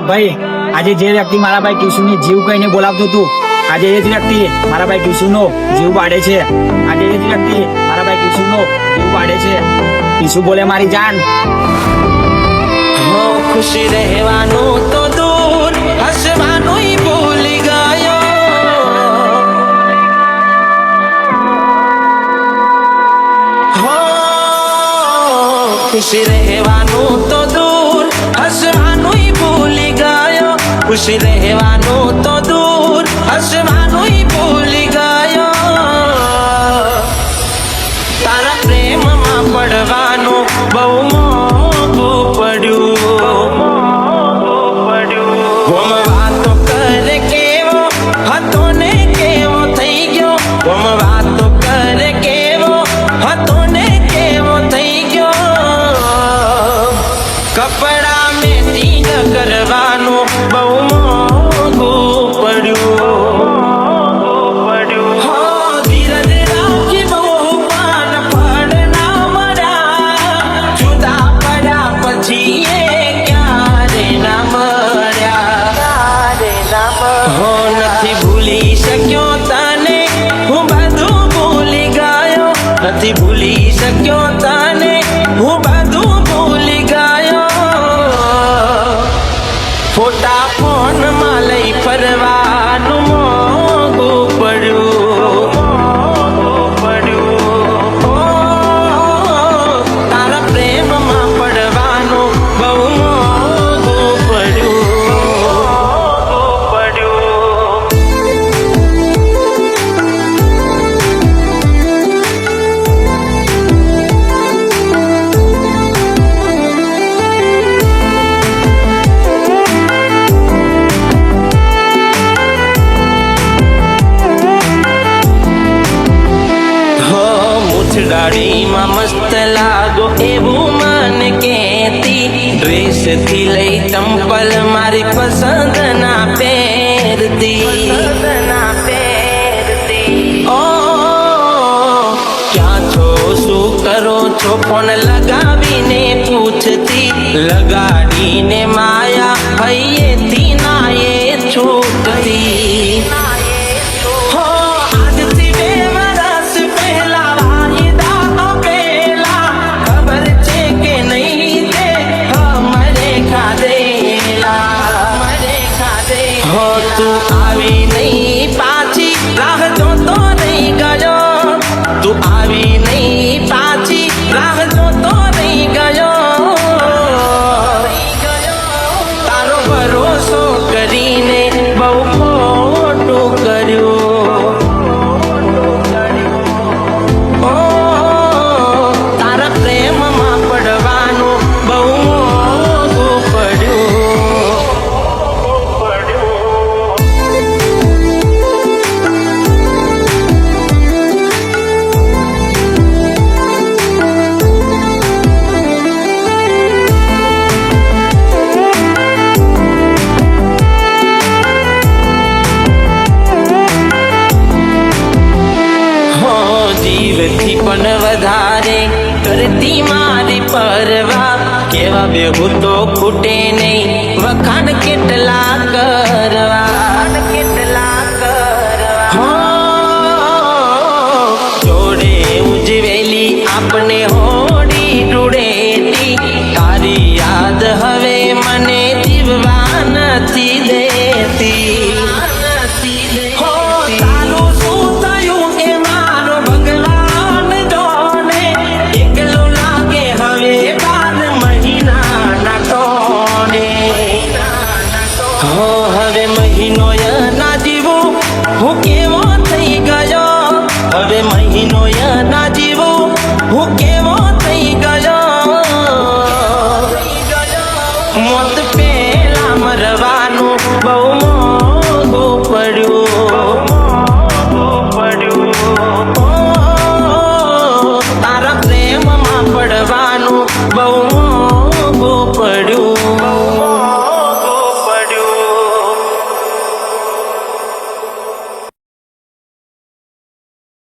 ભાઈ, આજે જે વ્યક્તિ મારા ભાઈ કિશુને જીવ કહીને બોલાવતું હતું, આજે એ જ વ્યક્તિ મારા ભાઈ કિશુનો જીવ પાડે છે. આજે એ જ વ્યક્તિ મારા ભાઈ કિશુનો જીવ પાડે છે. કિશુ બોલે મારી જાન. ખુશ રહેવાનું તો દૂર, હસવાનું ભૂલી ગયો. ખુશ રહેવાનું તો દૂર, હસવાનું ભૂલી ગયો. ખુશ રહેવાનું તો દૂર, હસવાનું ભૂલી ગયો. તારા પ્રેમમાં પડવાનું બહુ મોંઘું પડ્યું. ગોમ વાતો કરે કેવો હતો ને કેવો થઈ ગયો. ગોમ વાતો કરે કેવો હતો ને કેવો થઈ ગયો. કપડા મેથી ન કરવાનું બહુ મોંઘું પડ્યું. ધીરજ રાખી બહુ પાન ફળ ના મળ્યા. જુદા પડ્યા પછી એ ક્યારે ના મળ્યા. હો નથી ભૂલી શક્યો તને, હું બધું ભૂલી ગયો. નથી ભૂલી શક્યો તને, હું બધું ભૂલી ગયો. ફોટા ફોનમાં લઈ ફરવાનું મોંઘું પડ્યું. તારા પ્રેમમાં પડવાનું બહુ મોંઘું ગાડીમાં મસ્ત લાગો એવું મને કહેતી. ડ્રેસથી લઈ ચંપલ મારી પસંદ ના પહેરતી. ઓ ક્યાં છો, શું કરો છો, ફોન લગાવીને પૂછતી. લગાડીને માયા હૈયેથી ના એ છૂટતી. તું આવી નહીં પાછી, રાહ જોતો નહીં ગયો. તું આવી નહીં પાછી, રાહ જોતો નહીં ગયો. તારો ભરોસો કરીને બહુ ખોટું કર્યું. ઓ તારા પ્રેમમાં પડવાનું બહુ મોંઘું પડ્યું. જીવથી પણ વધારે કરતી મારી પરવા. કેવા બેહું તો ખૂટે નહીં, વખાણ કેટલા કરવા. જોડે ઉજવેલી આપણે હો